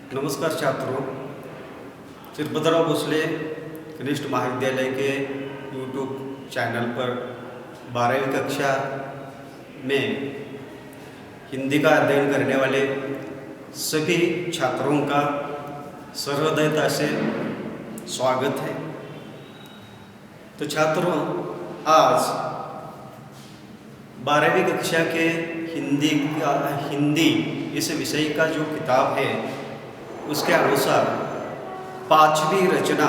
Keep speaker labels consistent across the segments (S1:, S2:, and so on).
S1: नमस्कार छात्रों, चिरभद्रराव भोसले कनिष्ठ महाविद्यालय के यूट्यूब चैनल पर 12वीं कक्षा में हिंदी का अध्ययन करने वाले सभी छात्रों का सहृदयता से स्वागत है। तो छात्रों, आज 12वीं कक्षा के हिंदी इस विषय का जो किताब है उसके अनुसार 5वीं रचना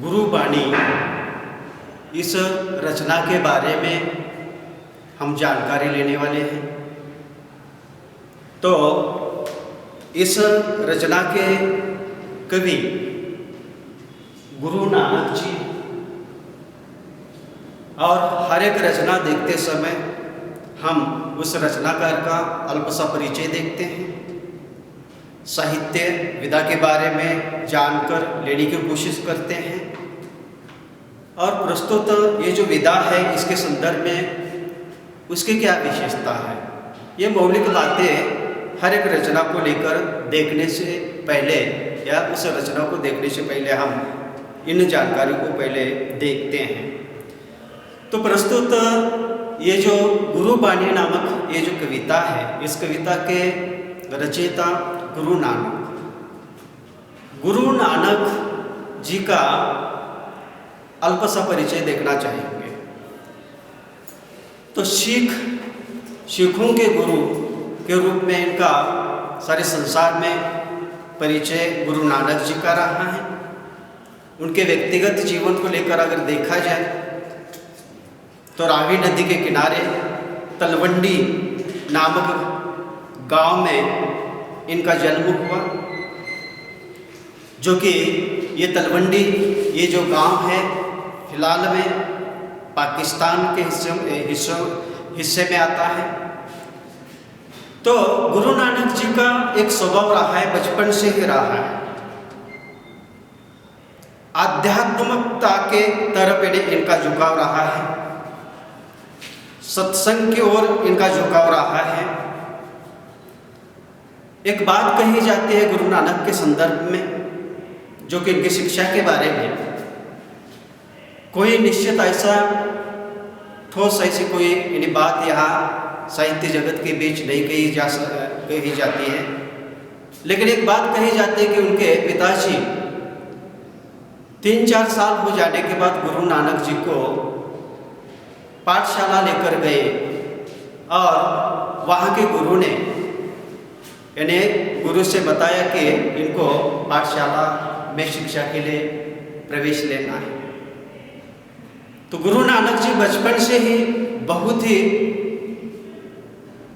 S1: गुरुबाणी, इस रचना के बारे में हम जानकारी लेने वाले हैं। तो इस रचना के कवि गुरु नानक जी, और हर एक रचना देखते समय हम उस रचनाकार का अल्प सा परिचय देखते हैं, साहित्य विधा के बारे में जानकर लेने की कोशिश करते हैं, और प्रस्तुत ये जो विधा है इसके संदर्भ में उसकी क्या विशेषता है, ये मौलिक बातें हर एक रचना को लेकर देखने से पहले या उस रचना को देखने से पहले हम इन जानकारी को पहले देखते हैं। तो प्रस्तुत ये जो गुरुबाणी नामक ये जो कविता है, इस कविता के रचयिता गुरु नानक जी का अल्प सा परिचय देखना चाहेंगे। तो सिखों के गुरु के रूप में इनका सारे संसार में परिचय गुरु नानक जी का रहा है। उनके व्यक्तिगत जीवन को लेकर अगर देखा जाए तो रावी नदी के किनारे तलवंडी नामक गांव में इनका जन्म हुआ, जो कि ये तलवंडी ये जो गांव है फिलहाल में पाकिस्तान के हिस्से में आता है। तो गुरु नानक जी का एक स्वभाव रहा है, बचपन से ही रहा है, आध्यात्मिकता के तरफ इनका झुकाव रहा है, सत्संग की ओर इनका झुकाव रहा है। एक बात कही जाती है गुरु नानक के संदर्भ में, जो कि इनकी शिक्षा के बारे में कोई निश्चित ऐसा ठोस ऐसी कोई बात यहाँ साहित्य जगत के बीच नहीं कही जाती है, लेकिन एक बात कही जाती है कि उनके पिताजी 3-4 साल हो जाने के बाद गुरु नानक जी को पाठशाला लेकर गए, और वहाँ के गुरु ने इन्हें गुरु से बताया कि इनको पाठशाला में शिक्षा के लिए प्रवेश लेना है। तो गुरु नानक जी बचपन से ही बहुत ही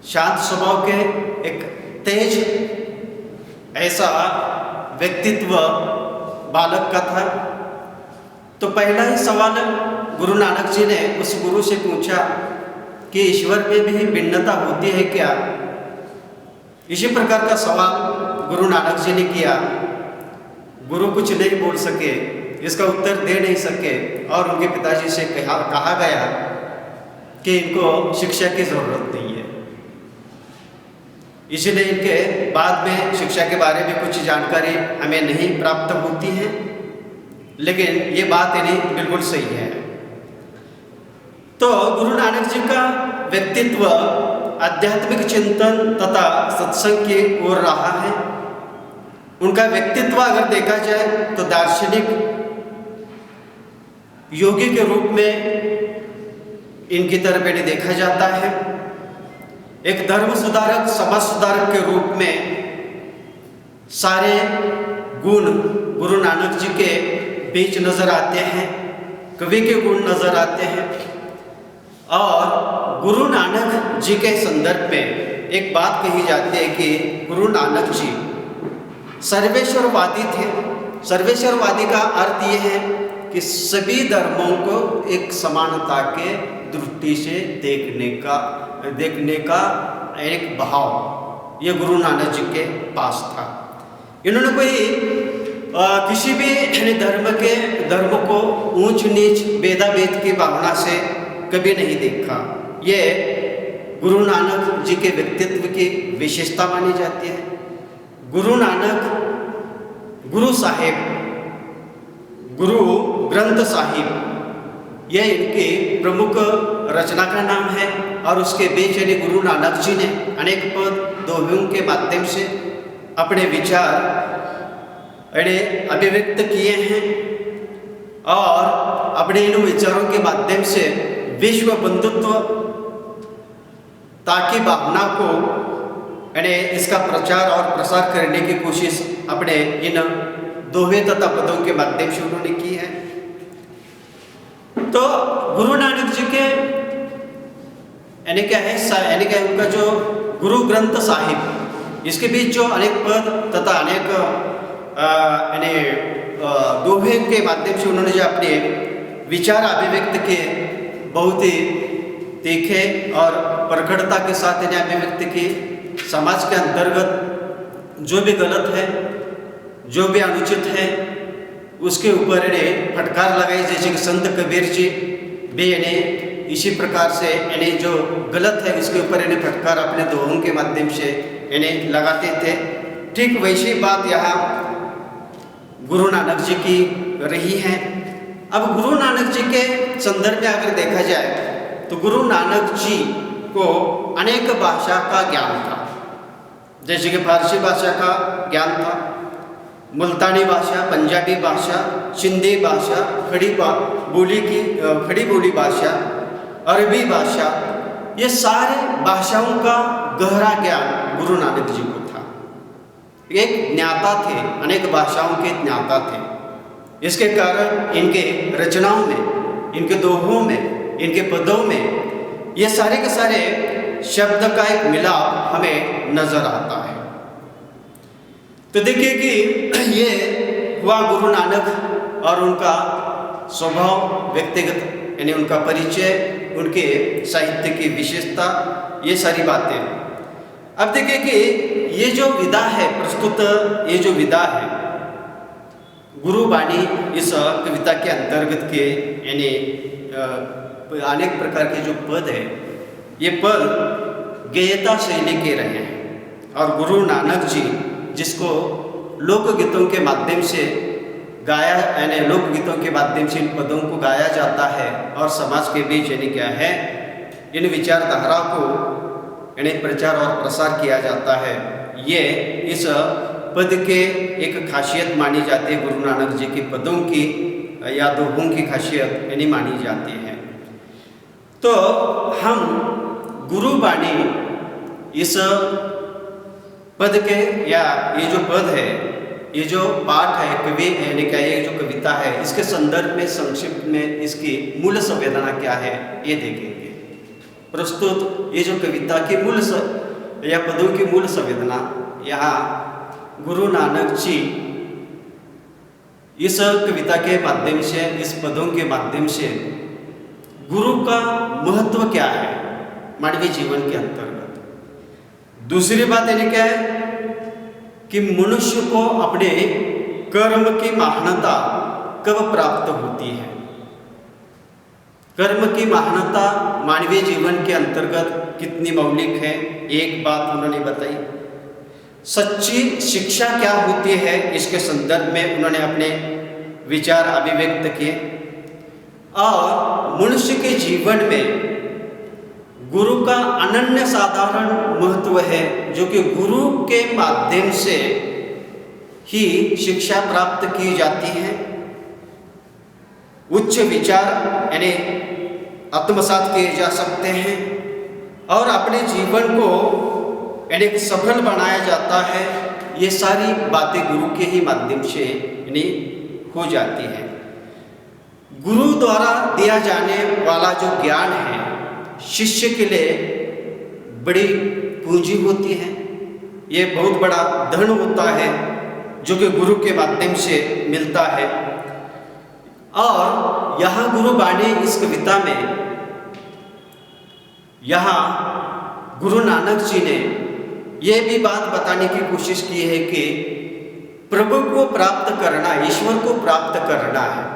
S1: शांत स्वभाव के, एक तेज ऐसा व्यक्तित्व बालक का था। तो पहला ही सवाल गुरु नानक जी ने उस गुरु से पूछा कि ईश्वर में भी भिन्नता होती है क्या। इसी प्रकार का सवाल गुरु नानक जी ने किया। गुरु कुछ नहीं बोल सके, इसका उत्तर दे नहीं सके, और उनके पिताजी से कहा गया कि इनको शिक्षा की जरूरत नहीं है। इसलिए इनके बाद में शिक्षा के बारे में कुछ जानकारी हमें नहीं प्राप्त होती है, लेकिन ये बात इन्हें बिल्कुल सही है। तो गुरु नानक जी का व्यक्तित्व आध्यात्मिक चिंतन तथा सत्संग की ओर रहा है। उनका व्यक्तित्व अगर देखा जाए तो दार्शनिक योगी के रूप में इनकी तरफ इन्हें देखा जाता है। एक धर्म सुधारक, समाज सुधारक के रूप में सारे गुण गुरु नानक जी के बीच नजर आते हैं, कवि के गुण नजर आते हैं। और गुरु नानक जी के संदर्भ में एक बात कही जाती है कि गुरु नानक जी सर्वेश्वरवादी थे। सर्वेश्वरवादी का अर्थ ये है कि सभी धर्मों को एक समानता के दृष्टि से देखने का एक भाव ये गुरु नानक जी के पास था। इन्होंने कोई किसी भी धर्म को ऊंच नीच भेदाभेद की भावना से कभी नहीं देखा। ये गुरु नानक जी के व्यक्तित्व की विशेषता मानी जाती है। गुरु नानक, गुरु साहिब, गुरु ग्रंथ साहिब, यह इनके प्रमुख रचना का नाम है। और उसके बीच यानी गुरु नानक जी ने अनेक पद दोहों के माध्यम से अपने विचार अभिव्यक्त किए हैं और अपने इन विचारों के माध्यम से विश्व बंधुत्व ताकि भावना को इसका प्रचार और प्रसार करने की कोशिश अपने इन दोहे तथा पदों के माध्यम से उन्होंने की है। तो गुरु नानक जी के क्या है उनका जो गुरु ग्रंथ साहिब, इसके बीच जो अनेक पद तथा अनेक दोहे के माध्यम से उन्होंने जो अपने विचार अभिव्यक्त किए, बहुत ही तीखे और प्रखरता के साथ इन्हें अभिव्यक्त की। समाज के अंतर्गत जो भी गलत है, जो भी अनुचित है, उसके ऊपर इन्हें फटकार लगाई। जैसे कि संत कबीर जी भी इन्हें इसी प्रकार से इन्हें जो गलत है उसके ऊपर इन्हें फटकार अपने दोहों के माध्यम से इन्हें लगाते थे। ठीक वैसी बात यहाँ गुरु नानक जी की रही है। अब गुरु नानक जी के संदर्भ में अगर देखा जाए तो गुरु नानक जी को अनेक भाषा का ज्ञान था। जैसे कि फारसी भाषा का ज्ञान था, मुल्तानी भाषा, पंजाबी भाषा, सिंधी भाषा, खड़ी बोली भाषा, अरबी भाषा, ये सारे भाषाओं का गहरा ज्ञान गुरु नानक जी को था। एक ज्ञाता थे, अनेक भाषाओं के ज्ञाता थे। इसके कारण इनके रचनाओं में, इनके दोहों में, इनके पदों में ये सारे के सारे शब्द का एक मिलाप हमें नजर आता है। तो देखिए कि ये हुआ गुरु नानक और उनका स्वभाव, व्यक्तिगत यानी उनका परिचय, उनके साहित्य की विशेषता, ये सारी बातें। अब देखिए कि ये जो विधा है, प्रस्तुत ये जो विधा है गुरुबाणी, इस कविता के अंतर्गत के यानी अनेक प्रकार के जो पद है, ये पद गेयता शैली के रहे हैं। और गुरु नानक जी जिसको लोकगीतों के माध्यम से गाया, यानी लोकगीतों के माध्यम से इन पदों को गाया जाता है और समाज के बीच यानी क्या है, इन विचारधारा को यानी प्रचार और प्रसार किया जाता है। ये इस पद के एक खासियत मानी जाती है, गुरु नानक जी के पदों की या दोहों की खासियत यानी मानी जाती है। तो हम गुरुबाणी इस पद के, या ये जो पद है, ये जो पाठ है, कवि यानी क्या ये जो कविता है, इसके संदर्भ में संक्षिप्त में इसकी मूल संवेदना क्या है ये देखेंगे। प्रस्तुत ये जो कविता की मूल या पदों की मूल संवेदना, यहाँ गुरु नानक जी इस कविता के माध्यम से, इस पदों के माध्यम से गुरु का महत्व क्या है मानवीय जीवन के अंतर्गत। दूसरी बात यानी क्या है कि मनुष्य को अपने कर्म की महानता कब प्राप्त होती है। कर्म की महानता मानवीय जीवन के अंतर्गत कितनी मौलिक है, एक बात उन्होंने बताई। सच्ची शिक्षा क्या होती है, इसके संदर्भ में उन्होंने अपने विचार अभिव्यक्त किए। और मनुष्य के जीवन में गुरु का अनन्य साधारण महत्व है, जो कि गुरु के माध्यम से ही शिक्षा प्राप्त की जाती है। उच्च विचार यानी आत्मसात किए जा सकते हैं और अपने जीवन को यानी सफल बनाया जाता है। ये सारी बातें गुरु के ही माध्यम से यानी हो जाती है। गुरु द्वारा दिया जाने वाला जो ज्ञान है शिष्य के लिए बड़ी पूंजी होती है, ये बहुत बड़ा धन होता है जो कि गुरु के माध्यम से मिलता है। और यहाँ गुरुबाणी इस कविता में यहाँ गुरु नानक जी ने ये भी बात बताने की कोशिश की है कि प्रभु को प्राप्त करना, ईश्वर को प्राप्त करना है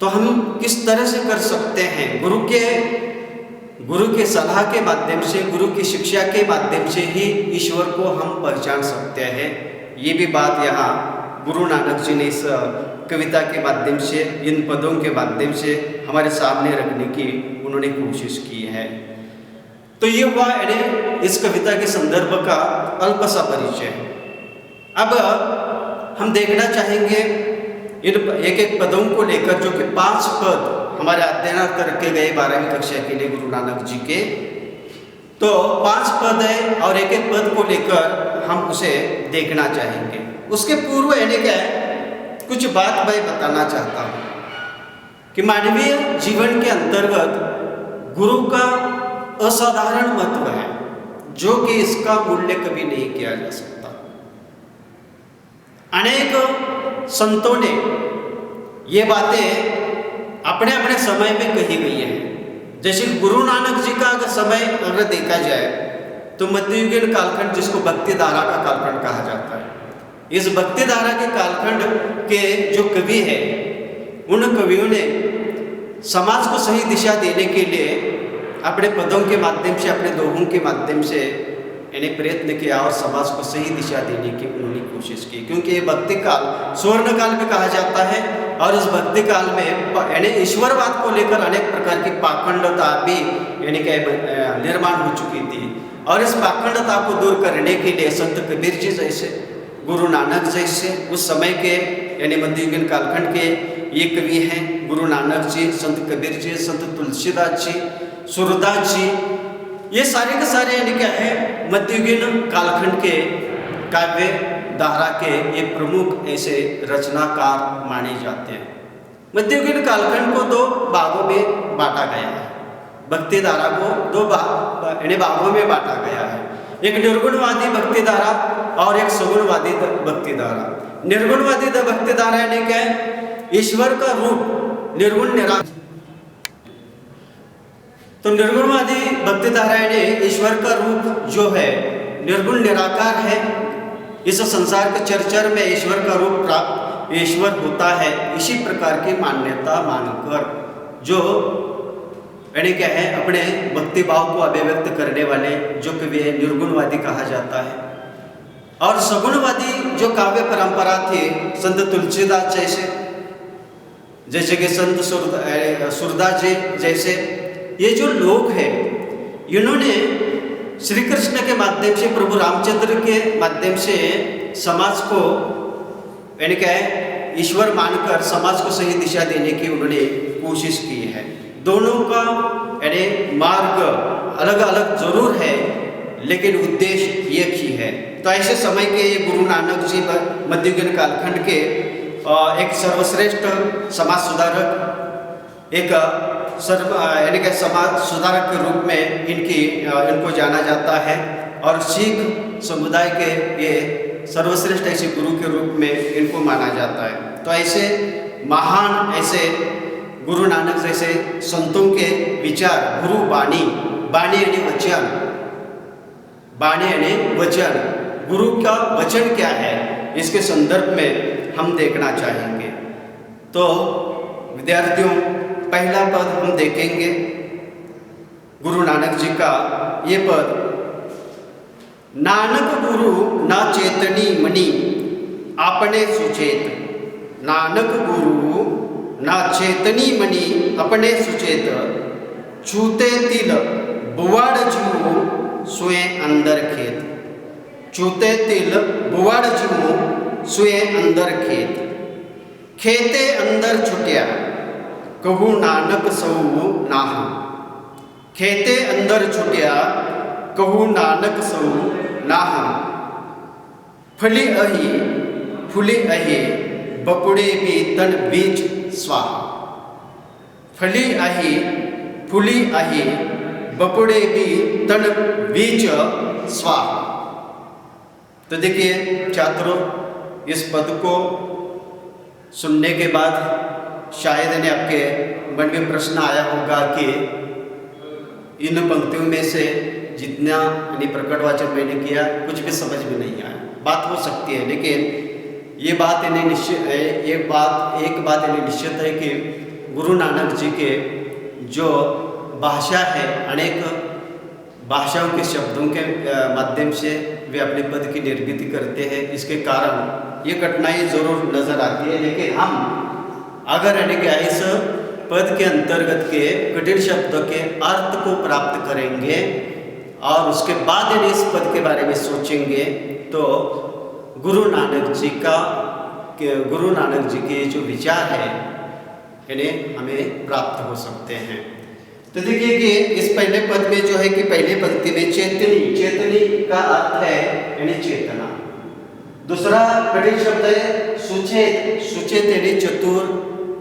S1: तो हम किस तरह से कर सकते हैं। गुरु के सलाह के माध्यम से, गुरु की शिक्षा के माध्यम से ही ईश्वर को हम पहचान सकते हैं। ये भी बात यहाँ गुरु नानक जी ने इस कविता के माध्यम से, इन पदों के माध्यम से हमारे सामने रखने की उन्होंने कोशिश की है। तो ये हुआ इस कविता के संदर्भ का अल्प सा परिचय। अब हम देखना चाहेंगे इन एक एक पदों को लेकर, जो कि 5 पद हमारे अध्ययन करके गए 12वीं कक्षा के लिए गुरु नानक जी के। तो 5 पद है और एक एक पद को लेकर हम उसे देखना चाहेंगे। उसके पूर्व क्या है, कुछ बात मैं बताना चाहता हूँ कि मानवीय जीवन के अंतर्गत गुरु का असाधारण महत्व है, जो कि इसका मूल्य कभी नहीं किया जा सकता। अनेक संतों ने ये बातें अपने अपने समय में कही गई है। जैसे गुरु नानक जी का अगर समय अगर देखा जाए तो मध्ययुगीन कालखंड, जिसको भक्ति धारा का कालखंड कहा जाता है, इस भक्ति धारा के कालखंड के जो कवि है, उन कवियों ने समाज को सही दिशा देने के लिए अपने पदों के माध्यम से, अपने दोहों के माध्यम से इन्हें प्रयत्न किया और समाज को सही दिशा देने की उन्होंने कोशिश की। क्योंकि ये भक्ति काल स्वर्ण काल भी कहा जाता है और इस भक्ति काल में ईश्वरवाद को लेकर अनेक प्रकार की पाखंडता भी निर्माण हो चुकी थी। और इस पाखंडता को दूर करने के लिए संत कबीर जी जैसे, गुरु नानक जैसे उस समय के मध्ययुगीन कालखंड के ये कवि हैं गुरु नानक जी, संत कबीर जी, संत तुलसीदास जी, सूरदास जी, ये सारे के सारे क्या है मध्ययुगीन कालखंड के काव्य धारा के ये प्रमुख ऐसे रचनाकार माने जाते हैं। मध्ययुगीन कालखंड को 2 भागों में बांटा गया है। भक्ति धारा को 2 भागों में बांटा गया है। एक निर्गुणवादी भक्ति धारा और एक सगुणवादी भक्ति धारा। निर्गुणवादी भक्ति धारा क्या है, ईश्वर का रूप निर्गुण निराकार। तो निर्गुणवादी भक्ति धारा ईश्वर का रूप जो है निर्गुण निराकार है। इस संसार के चर में ईश्वर का रूप प्राप्त ईश्वर होता है, इसी प्रकार की मान्यता मानकर जो क्या है अपने भक्ति भाव को अभिव्यक्त करने वाले जो कवि है निर्गुणवादी कहा जाता है। और सगुणवादी जो काव्य परंपरा थी संत तुलसीदास जैसे कि संत सूरदास जी जैसे, ये जो लोग हैं इन्होंने श्री कृष्ण के माध्यम से, प्रभु रामचंद्र के माध्यम से समाज को क्या है ईश्वर मानकर समाज को सही दिशा देने की उन्होंने कोशिश की है। दोनों का मार्ग अलग अलग जरूर है, लेकिन उद्देश्य एक ही है। तो ऐसे समय के ये गुरु नानक जी मध्ययुगीन कालखंड के एक सर्वश्रेष्ठ समाज सुधारक, एक समाज सुधारक के रूप में इनको जाना जाता है और सिख समुदाय के ये सर्वश्रेष्ठ ऐसे गुरु के रूप में इनको माना जाता है। तो ऐसे महान ऐसे गुरु नानक जैसे संतों के विचार, गुरु बाणी, बाणी यानी वचन, बाणी यानी वचन, गुरु का वचन क्या है इसके संदर्भ में हम देखना चाहेंगे। तो विद्यार्थियों, पहला पद हम देखेंगे गुरु नानक जी का ये पद, नानक गुरु ना चेतनी मणि अपने सुचेत। नानक गुरु ना चेतनी मणि अपने सुचेत, छूते तिल बुवाड़ जू सुए अंदर खेत। छूते तिल बुवाड़ जू सुए अंदर खेत, खेते अंदर छुटिया कहू नानक सऊ नाह। खेते अंदर छुटिया कहू नानक सऊ नाह। फली अही बपुड़े भी तन बीच स्वाहा। फली अही फुली अही बपुड़े भी तन बीच स्वाहा। तो देखिए छात्रों, इस पद को सुनने के बाद शायद आपके मन में प्रश्न आया होगा कि इन पंक्तियों में से जितना प्रकट वाचन मैंने किया कुछ भी समझ में नहीं आया। बात हो सकती है, लेकिन ये बात इन्हें निश्चित है, एक बात इन्हें निश्चित है कि गुरु नानक जी के जो भाषा है, अनेक भाषाओं के शब्दों के माध्यम से वे अपने पद की निर्मित करते हैं। इसके कारण ये कठिनाई जरूर नज़र आती है, लेकिन हम अगर इस पद के अंतर्गत के कठिन शब्दों के अर्थ को प्राप्त करेंगे और उसके बाद इस पद के बारे में सोचेंगे तो गुरु नानक जी के जो विचार है इन्हें हमें प्राप्त हो सकते हैं। तो देखिए कि इस पहले पद में जो है कि पहले पंक्ति में चेतनी का अर्थ है यानी चेतना। दूसरा कठिन शब्द है सुचेत यानी चतुर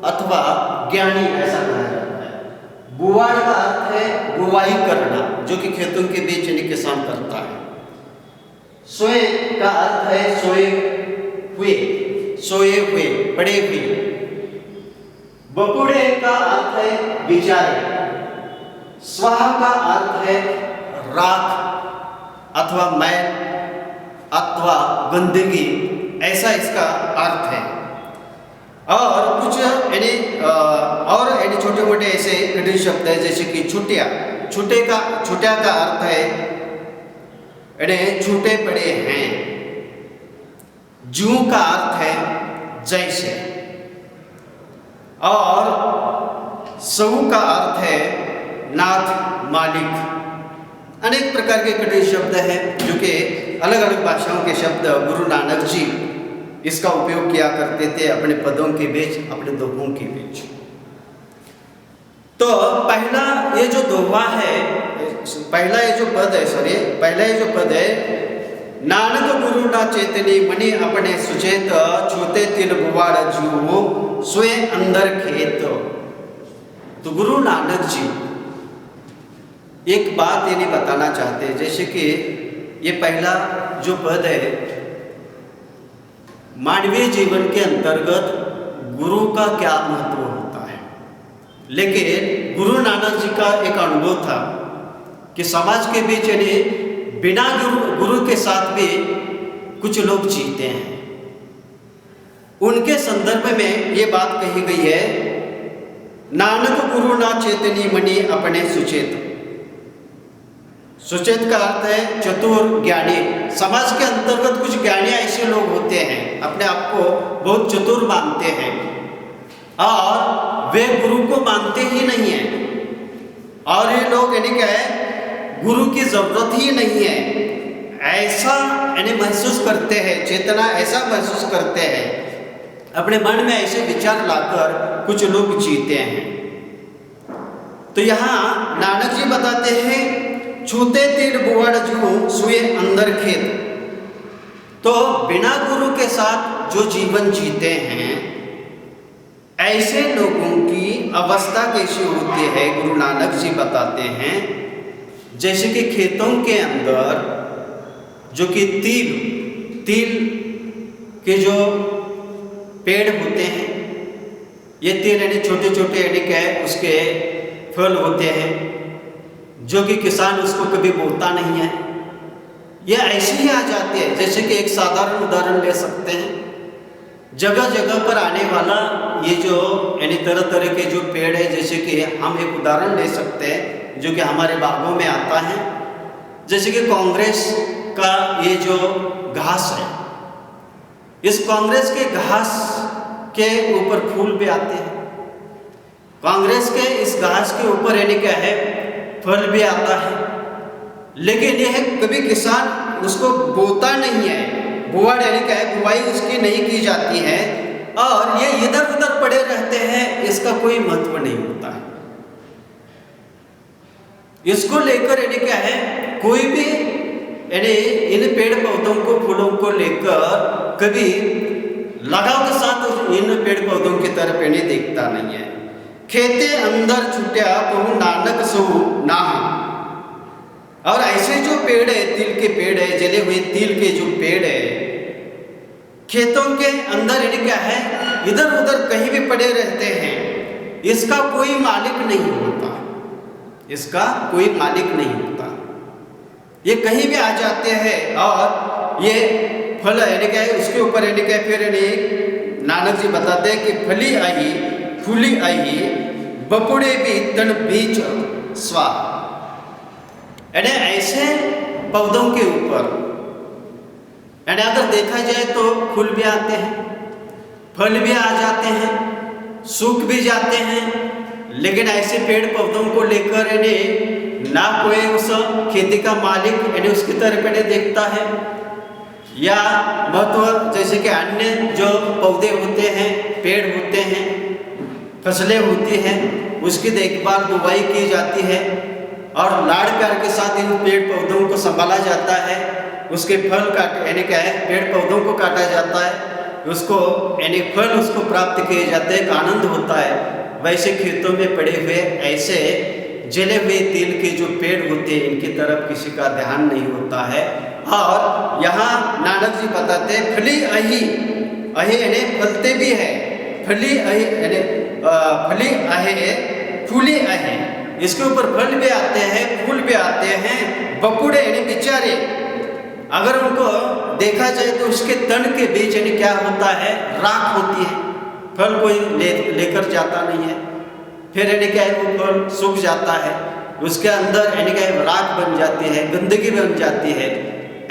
S1: अथवा ज्ञानी, ऐसा कहा जाता है। बुवाड़ का अर्थ है बुवाई करना, जो कि खेतों के बीच यानी किसान करता है। सोए का अर्थ है सोए हुए, पड़े हुए। बपुड़े का अर्थ है विचारे। स्वाहा का अर्थ है राख अथवा मैल अथवा गंदगी, ऐसा इसका अर्थ है। और कुछ यानी छोटे मोटे ऐसे कठिन शब्द है, जैसे कि छुट्या का अर्थ है यानी छूटे पड़े हैं। जू का अर्थ है जैसे, और सऊ का अर्थ है नाथ मालिक। अनेक प्रकार के कठिन शब्द हैं जो कि अलग अलग भाषाओं के शब्द गुरु नानक जी इसका उपयोग किया करते थे अपने पदों के बीच, अपने दोहों के बीच। तो पहला ये जो दोहा है, पहला ये जो पद है नानक गुरु ना चेतनी मणि अपने सुचेत छूते तिल बुवाड़ जू सोए अंदर खेत। तो गुरु नानक जी एक बात ये नहीं बताना चाहते, जैसे कि ये पहला जो पद है मानवीय जीवन के अंतर्गत गुरु का क्या महत्व होता है, लेकिन गुरु नानक जी का एक अनुभव था कि समाज के बीच यानी बिना गुरु के साथ भी कुछ लोग जीते हैं। उनके संदर्भ में ये बात कही गई है, नानक गुरु ना चेतनी मणि अपने सुचेत। सुचेत का अर्थ है चतुर ज्ञानी। समाज के अंतर्गत कुछ ज्ञानी ऐसे लोग होते हैं, अपने आप को बहुत चतुर मानते हैं और वे गुरु को मानते ही नहीं है, और ये लोग यानी क्या है गुरु की जरूरत ही नहीं है, ऐसा यानी महसूस करते हैं, चेतना ऐसा महसूस करते हैं, अपने मन में ऐसे विचार लाकर कुछ लोग जीते हैं। तो यहाँ नानक जी बताते हैं छूते तीर बुवाड़ जू सुए अंदर खेत। तो बिना गुरु के साथ जो जीवन जीते हैं ऐसे लोगों की अवस्था कैसी होती है, गुरु नानक जी बताते हैं जैसे कि खेतों के अंदर जो कि तिल के जो पेड़ होते हैं, ये तिल यानी छोटे छोटे यानी क्या है उसके फल होते हैं, जो कि किसान उसको कभी बोता नहीं है, ये ऐसे ही आ जाते हैं। जैसे कि एक साधारण उदाहरण ले सकते हैं, जगह जगह पर आने वाला ये जो यानी तरह तरह के जो पेड़ है, जैसे कि हम एक उदाहरण ले सकते हैं जो कि हमारे बागों में आता है, जैसे कि कांग्रेस का ये जो घास है, इस कांग्रेस के घास के ऊपर फूल भी आते हैं, कांग्रेस के इस घास के ऊपर यानी क्या है फल भी आता है, लेकिन यह कभी किसान उसको बोता नहीं है, बुवाड़ यानी क्या है बुवाई उसकी नहीं की जाती है, और ये इधर उधर पड़े रहते हैं, इसका कोई महत्व नहीं होता है। इसको लेकर यानी क्या है कोई भी यानी इन पेड़ पौधों को फूलों को लेकर कभी लगाव के साथ इन पेड़ पौधों की तरफ यानी देखता नहीं है। खेते अंदर छुट्या कहूँ नानक सो ना। और ऐसे जो पेड़ है, तिल के पेड़ है, जले हुए तिल के जो पेड़ है, खेतों के अंदर यानी क्या है इधर उधर कहीं भी पड़े रहते हैं, इसका कोई मालिक नहीं होता, इसका कोई मालिक नहीं होता, ये कहीं भी आ जाते हैं और ये फल यानी क्या है उसके ऊपर यानी क्या फिर यानी नानक जी बताते हैं कि फली आई फूली आई बपुड़े भी तन बीच स्वाहा। यानी ऐसे पौधों के ऊपर यानी अगर देखा जाए तो फूल भी आते हैं, फल भी आ जाते हैं, सूख भी जाते हैं, लेकिन ऐसे पेड़ पौधों को लेकर यानी ना कोई उस खेती का मालिक यानी उसकी तरफ यानी देखता है, या महत्व जैसे कि अन्य जो पौधे होते हैं, पेड़ होते हैं, फसलें होती हैं, उसकी देखभाल बुवाई की जाती है और लाड़ प्यार के साथ इन पेड़ पौधों को संभाला जाता है। उसके फल काटे यानी क्या है, पेड़ पौधों को काटा जाता है, उसको यानी फल उसको प्राप्त किए जाते हैं, एक आनंद होता है। वैसे खेतों में पड़े हुए ऐसे जले हुए तिल के जो पेड़ होते हैं, इनकी तरफ किसी का ध्यान नहीं होता है। और यहाँ नानक जी बताते हैं फली अही, अही यानी फलते भी है, फली अही यानी फली अहे फूली अहे, इसके ऊपर फल भी आते हैं, फूल भी आते हैं। बकुड़े यानी बेचारे, अगर उनको देखा जाए तो उसके तन के बीच यानी क्या होता है, राख होती है, फल कोई लेकर जाता नहीं है, फिर यानी क्या है वो फल सूख जाता है, उसके अंदर यानी क्या है राख बन जाती है, गंदगी बन जाती है।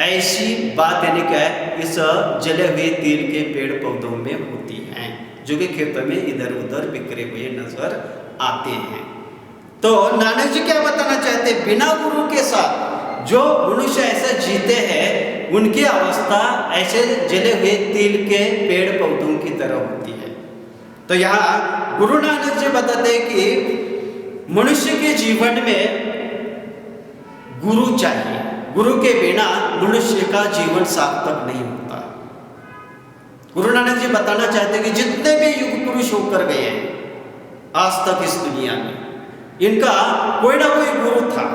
S1: ऐसी बात यानी क्या है इस जले हुए तिल के पेड़ पौधों में होती हैं, जो कि खेतों में इधर उधर बिखरे हुए नजर आते हैं। तो नानक जी क्या बताना चाहते हैं, बिना गुरु के साथ जो मनुष्य ऐसे जीते हैं उनकी अवस्था ऐसे जले हुए तिल के पेड़ पौधों की तरह होती है। तो यहाँ गुरु नानक जी बताते हैं कि मनुष्य के जीवन में गुरु चाहिए, गुरु के बिना मनुष्य का जीवन सार्थक नहीं होता। गुरु नानक जी बताना चाहते हैं कि जितने भी युग पुरुष होकर गए हैं आज तक इस दुनिया में, इनका कोई ना कोई गुरु था।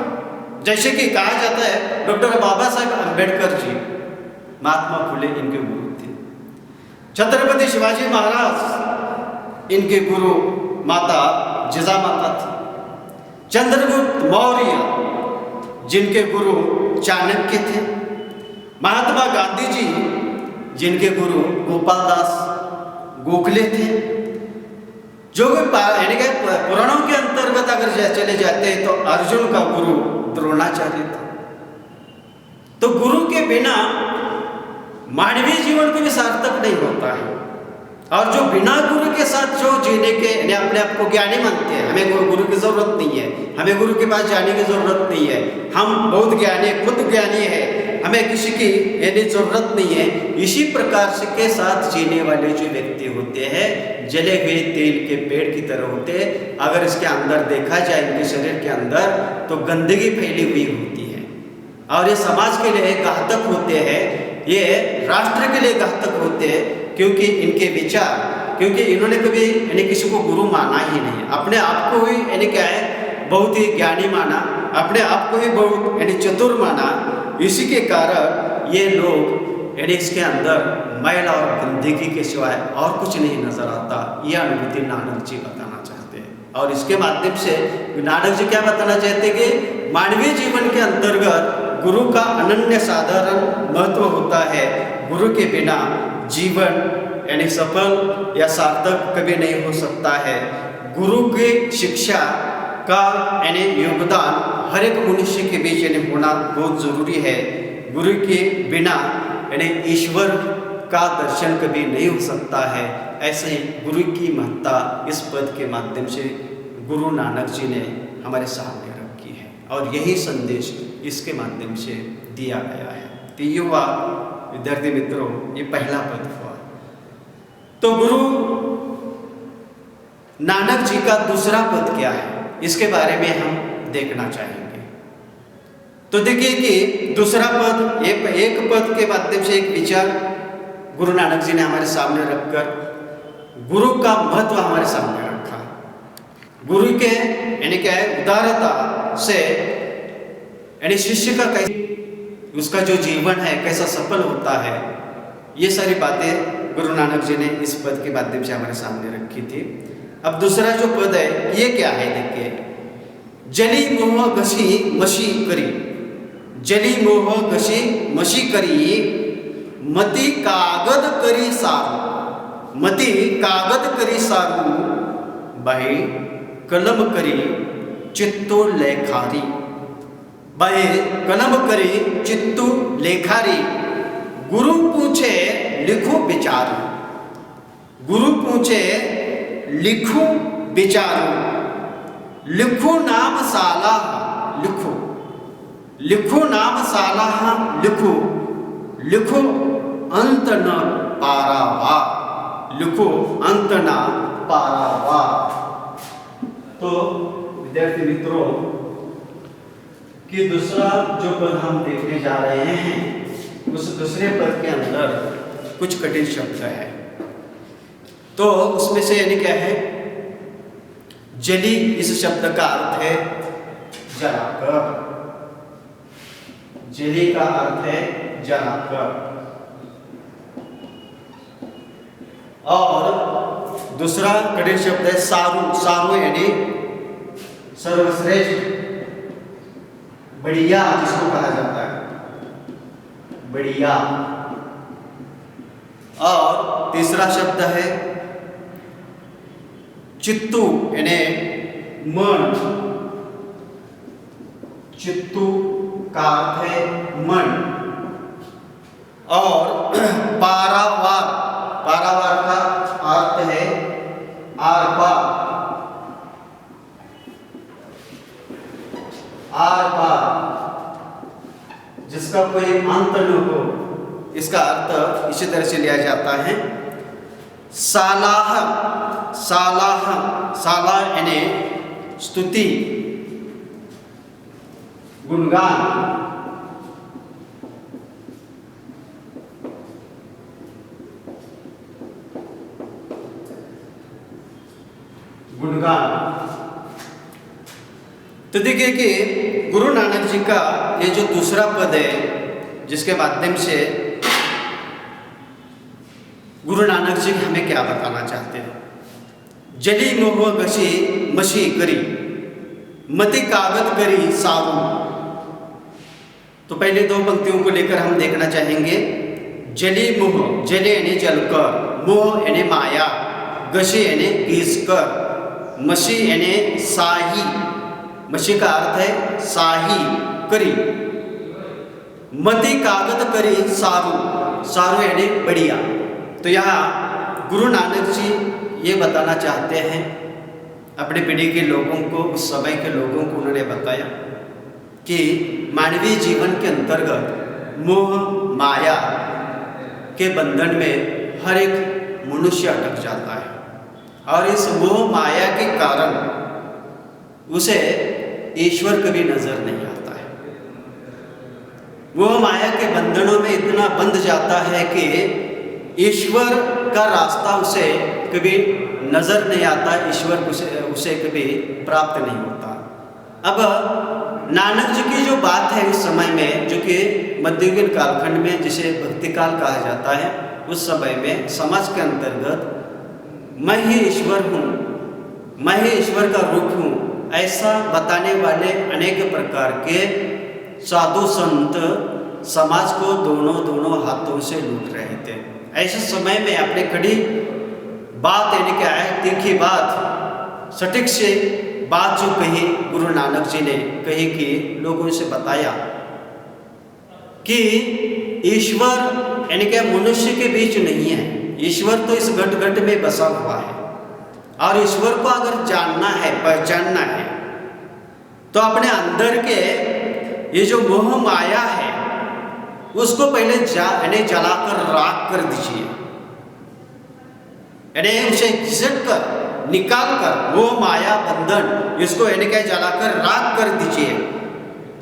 S1: जैसे कि कहा जाता है डॉक्टर बाबा साहेब अम्बेडकर जी, महात्मा फुले इनके गुरु थे। छत्रपति शिवाजी महाराज इनके गुरु माता जिजामाता थी। चंद्रगुप्त मौर्य जिनके गुरु चाणक्य थे। महात्मा गांधी जी जिनके गुरु गोपाल दास गोखले थे। जो यानी कि पुराणों के अंतर्गत अगर चले जाते हैं तो अर्जुन का गुरु द्रोणाचार्य था। तो गुरु के बिना मानवीय जीवन को भी सार्थक नहीं होता है। और जो बिना गुरु के साथ जो जीने के यानी अपने आप को ज्ञानी मानते हैं, हमें गुरु की जरूरत नहीं है, हमें गुरु के पास जाने की जरूरत नहीं है, हम बहुत ज्ञानी खुद ज्ञानी है, हमें किसी की यानी जरूरत नहीं है, इसी प्रकार से के साथ जीने वाले जो व्यक्ति होते हैं जले हुए तेल के पेड़ की तरह होते हैं। अगर इसके अंदर देखा जाए इनके शरीर के अंदर तो गंदगी फैली हुई होती है और ये समाज के लिए घातक होते हैं, ये राष्ट्र के लिए घातक होते हैं, क्योंकि इनके विचार, क्योंकि इन्होंने कभी यानी किसी को गुरु माना ही नहीं, अपने आप को ही यानी क्या है बहुत ही ज्ञानी माना, अपने आप को ही बहुत यानी चतुर माना। इसी के कारण ये लोग यानी इसके अंदर मैल और गंदगी के सिवाय और कुछ नहीं नजर आता। यह अनुभूति नानक जी बताना चाहते हैं। और इसके माध्यम से नानक जी क्या बताना चाहते हैं कि मानवीय जीवन के अंतर्गत गुरु का अनन्य साधारण महत्व होता है। गुरु के बिना जीवन यानी सफल या सार्थक कभी नहीं हो सकता है। गुरु की शिक्षा का यानी योगदान हर एक मनुष्य के बीच यानी होना बहुत जरूरी है। गुरु के बिना यानी ईश्वर का दर्शन कभी नहीं हो सकता है। ऐसे ही गुरु की महत्ता इस पद के माध्यम से गुरु नानक जी ने हमारे सामने रखी है और यही संदेश इसके माध्यम से दिया गया है। तो युवा विद्यार्थी मित्रों, ये पहला पद हुआ। तो गुरु नानक जी का दूसरा पद क्या है, इसके बारे में हम देखना चाहेंगे। तो देखिए कि दूसरा पद, एक पद के माध्यम से एक विचार गुरु नानक जी ने हमारे सामने रखकर गुरु का महत्व हमारे सामने रखा। गुरु के यानी क्या है उदारता से यानी शिष्य का कैसे उसका जो जीवन है कैसा सफल होता है, ये सारी बातें गुरु नानक जी ने इस पद के माध्यम से हमारे सामने रखी थी। अब दूसरा जो पद है ये क्या है, देखिए, जली मोह घसी मशी करी, जली मोह घसी मशी करी, मती कागद करी सारू, मती कागद करी सारू, भाई कलम करी चित्तू लेखारी। भाई कलम करी चित्तू लेखारी, गुरु पूछे लिखो विचारू। गुरु पूछे लिखो विचारू, लिखो नाम साला लिखो, लिखो नाम साला लिखो, लिखो अंत न पारावार, लिखो अंत न पारावार। तो विद्यार्थी मित्रों कि दूसरा जो पद हम देखने जा रहे हैं, उस दूसरे पद के अंदर कुछ कठिन शब्द है। तो उसमें से यानी क्या है, जली, इस शब्द का अर्थ है जलाकर। जली का अर्थ है जलाकर। और दूसरा कठिन शब्द है सारू। सारू यानी सर्वश्रेष्ठ, बढ़िया जिसको कहा जाता है, बढ़िया। और तीसरा शब्द है चित्तू यानी मन। चित्तू का अर्थ है मन। और पारावार, पारावार का अर्थ है आर पार, आर पार, जिसका कोई अंत न हो, इसका अर्थ इसी तरह से लिया जाता है सालाह। सालाह, साला यानी स्तुति, गुणगान। गुणगान। तो देखिए कि गुरु नानक जी का ये जो दूसरा पद है, जिसके माध्यम से गुरु नानक जी हमें क्या बताना चाहते हैं। जली मोह गशी मशी करी, मति कागज करी सारू। तो पहले दो पंक्तियों को लेकर हम देखना चाहेंगे। जली मोह, जले यानी जलकर, मोह यानी माया, गशी यानी घिसकर, मशी यानी साही, मशी का अर्थ है साही, करी, मति कागज करी सारू, सारू यानी बढ़िया। तो यहाँ गुरु नानक जी ये बताना चाहते हैं अपने पीढ़ी के लोगों को, उस समय के लोगों को उन्होंने बताया कि मानवीय जीवन के अंतर्गत मोह माया के बंधन में हर एक मनुष्य अटक जाता है, और इस मोह माया के कारण उसे ईश्वर कभी नजर नहीं आता है। मोह माया के बंधनों में इतना बंध जाता है कि ईश्वर का रास्ता उसे कभी नजर नहीं आता, ईश्वर उसे कभी प्राप्त नहीं होता। अब नानक जी की जो बात है उस समय में, जो कि मध्ययुगीन कालखंड में जिसे भक्ति काल कहा जाता है, उस समय में समाज के अंतर्गत मैं ही ईश्वर हूँ, मैं ही ईश्वर का रूप हूँ, ऐसा बताने वाले अनेक प्रकार के साधु संत समाज को दोनों हाथों से लूट रहे थे। ऐसे समय में अपने कड़ी बात यानी क्या है, तीखी बात, सटीक से बात जो कही गुरु नानक जी ने कही कि लोगों से बताया कि ईश्वर यानी क्या मनुष्य के बीच नहीं है, ईश्वर तो इस घट घट में बसा हुआ है। और ईश्वर को अगर जानना है, पहचानना है, तो अपने अंदर के ये जो मोह माया है उसको पहले यानी जलाकर राख कर दीजिए, यानी उसे घिसट कर निकाल कर मोह माया बंधन इसको यानी क्या जलाकर राख कर दीजिए।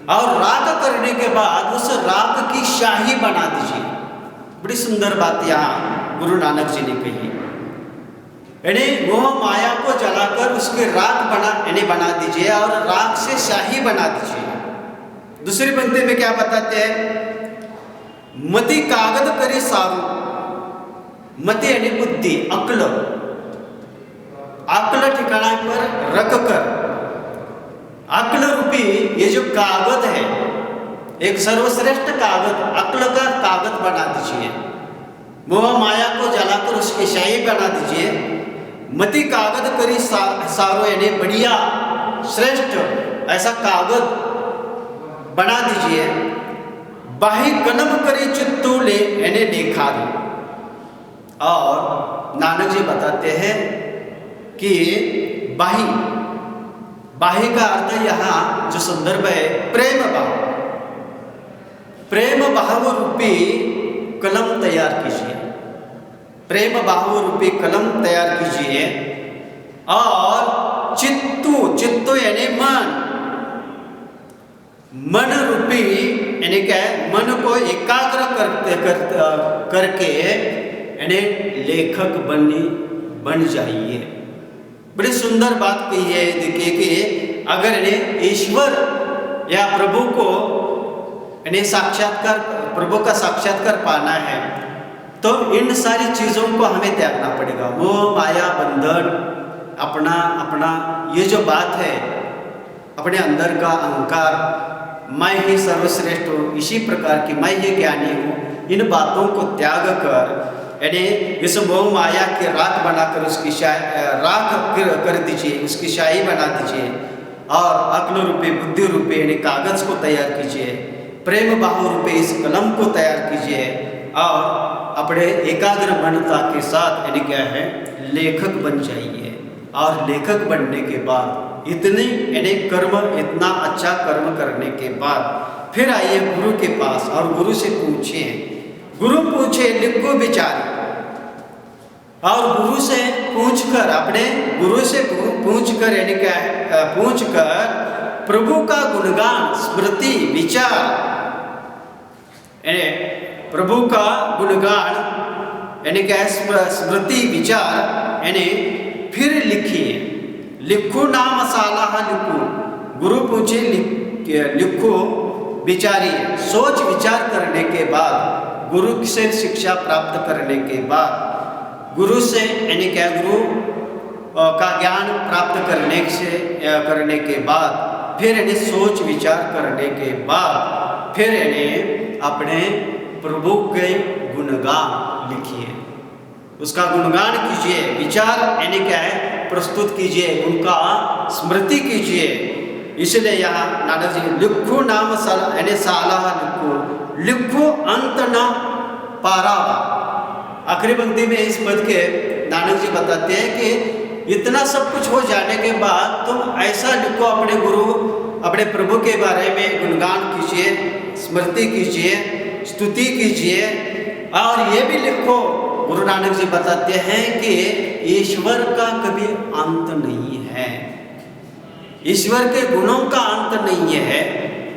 S1: और राख करने के बाद उस राख की शाही बना दीजिए। बड़ी सुंदर बात यहाँ गुरु नानक जी ने कही, यानी मोह माया को जलाकर उसके राख बना दीजिए और राख से शाही बना दीजिए। दूसरी पंक्ति में क्या बताते हैं, मति कागज करे सारू, मति यानी बुद्धि, अक्ल, अक्ल ठिकाना पर रख कर अक्ल रूपी ये जो कागज है, एक सर्वश्रेष्ठ कागज, अक्ल का कागज बना दीजिए। मोह माया को जलाकर उसकी शाही बना दीजिए। मति कागज करी सारो यानी बढ़िया श्रेष्ठ ऐसा कागज बना दीजिए, बाही कलम करी चित्तू ले यानी लिखा दो। और नानक जी बताते हैं कि बाही, बाही का अर्थ यहाँ जो संदर्भ है प्रेम भाव, प्रेम भाव रूपी कलम तैयार कीजिए, प्रेम भाव रूपी कलम तैयार कीजिए। और चित्तू, चित्तू यानी मन, मन रूपी यानी क्या है, मन को एकाग्र करके यानी लेखक बन जाइए। बड़ी सुंदर बात कही है। देखिए कि अगर ईश्वर या प्रभु को यानी साक्षात्कार, प्रभु का साक्षात्कार पाना है तो इन सारी चीज़ों को हमें त्यागना पड़ेगा। वो माया बंधन, अपना ये जो बात है, अपने अंदर का अहंकार, मैं ही सर्वश्रेष्ठ हूँ, इसी प्रकार की मैं ही ज्ञानी हूँ, इन बातों को त्याग कर यानी इस मोह माया की राख बनाकर उसकी राख कर दीजिए, उसकी शाही बना दीजिए। और अक्ल रूपे, बुद्धि रूपे यानी कागज को तैयार कीजिए, प्रेम भाव रूपे इस कलम को तैयार कीजिए। और अपने एकाग्र मनता के साथ यानी क्या है लेखक बन जाइए। और लेखक बनने के बाद इतनी यानी कर्म, इतना अच्छा कर्म करने के बाद फिर आइए गुरु के पास और गुरु से पूछिए, गुरु पूछे लिखो विचार। और गुरु से पूछकर, अपने गुरु से पूछकर यानी क्या है पूछकर प्रभु का गुणगान, स्मृति, विचार, प्रभु का गुणगान यानी क्या है स्मृति, विचार यानी फिर लिखिए। लिखो नाम साला लिखो, गुरु पूछे लिखो, विचारिए। सोच विचार करने के बाद, गुरु से शिक्षा प्राप्त करने के बाद, गुरु से यानी क्या गुरु का ज्ञान प्राप्त करने के बाद फिर यानी सोच विचार करने के बाद फिर यानी अपने प्रभु के गुणगान लिखिए, उसका गुणगान कीजिए, विचार यानी क्या है प्रस्तुत कीजिए, उनका स्मृति कीजिए। इसलिए यहाँ नानक जी लिखो नाम यानी साला लिखो अंत न पारावा। आखिरी पंक्ति में इस पद के नानक जी बताते हैं कि इतना सब कुछ हो जाने के बाद तुम ऐसा लिखो, अपने गुरु, अपने प्रभु के बारे में गुणगान कीजिए, स्मृति कीजिए, स्तुति कीजिए। और ये भी लिखो, गुरु नानक जी बताते हैं कि ईश्वर का कभी अंत नहीं है, ईश्वर के गुणों का अंत नहीं है,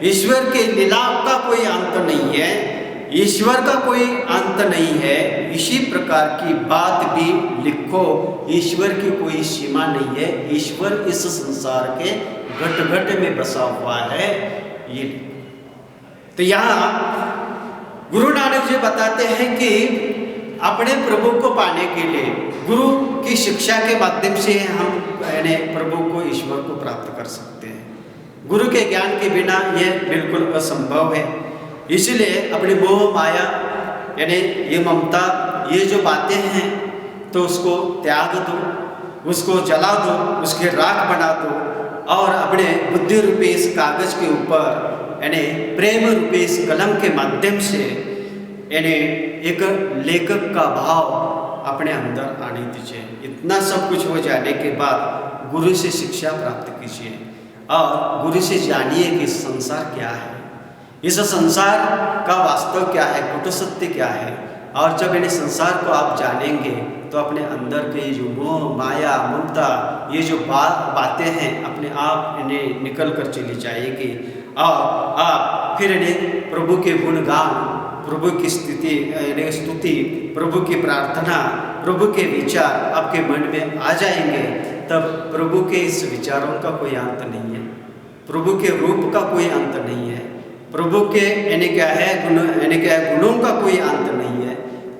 S1: ईश्वर के लीला का कोई अंत नहीं है, ईश्वर का कोई अंत नहीं है। इसी प्रकार की बात भी लिखो, ईश्वर की कोई सीमा नहीं है, ईश्वर इस संसार के घट घट में बसा हुआ है। ये तो यहाँ गुरु नानक जी बताते हैं कि अपने प्रभु को पाने के लिए गुरु की शिक्षा के माध्यम से हम यानी प्रभु को, ईश्वर को प्राप्त कर सकते हैं। गुरु के ज्ञान के बिना यह बिल्कुल असंभव है। इसलिए अपनी मोह माया यानी ये ममता, ये जो बातें हैं तो उसको त्याग दो, उसको जला दो, उसके राख बना दो। और अपने बुद्धि रूपी इस कागज के ऊपर यानी प्रेम रूपी इस कलम के माध्यम से यानी एक लेखक का भाव अपने अंदर आने दीजिए। इतना सब कुछ हो जाने के बाद गुरु से शिक्षा प्राप्त कीजिए और गुरु से जानिए कि संसार क्या है, इस संसार का वास्तव क्या है, कुट सत्य क्या है। और जब यानी संसार को आप जानेंगे तो अपने अंदर के जो मोह माया ममता, ये जो बातें हैं अपने आप इन्हें निकल कर चली जाएगी। और आप फिर इन्हें प्रभु के गुणगान, प्रभु की स्तुति, प्रभु की प्रार्थना, प्रभु के विचार आपके मन में आ जाएंगे। तब प्रभु के इस विचारों का कोई अंत नहीं है, प्रभु के रूप का कोई अंत नहीं है, प्रभु के यानी क्या है गुणों का कोई अंत नहीं है।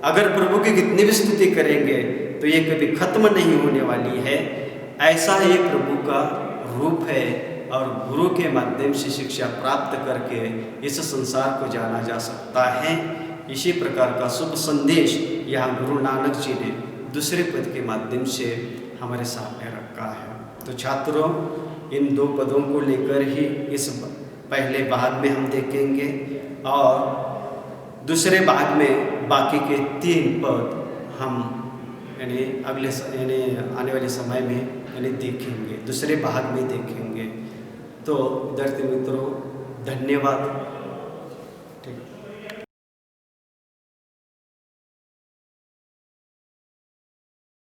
S1: अगर प्रभु की कितनी भी स्तुति करेंगे तो ये कभी खत्म नहीं होने वाली है। ऐसा ये प्रभु का रूप है और गुरु के माध्यम से शिक्षा प्राप्त करके इस संसार को जाना जा सकता है। इसी प्रकार का शुभ संदेश यहाँ गुरु नानक जी ने दूसरे पद के माध्यम से हमारे सामने रखा है। तो छात्रों, इन 2 पदों को लेकर ही इस पहले भाग में हम देखेंगे और दूसरे भाग में बाकी के 3 पद हम यानी आने वाले समय में देखेंगे, दूसरे भाग में देखेंगे। तो विद्यार्थी मित्रों, धन्यवाद।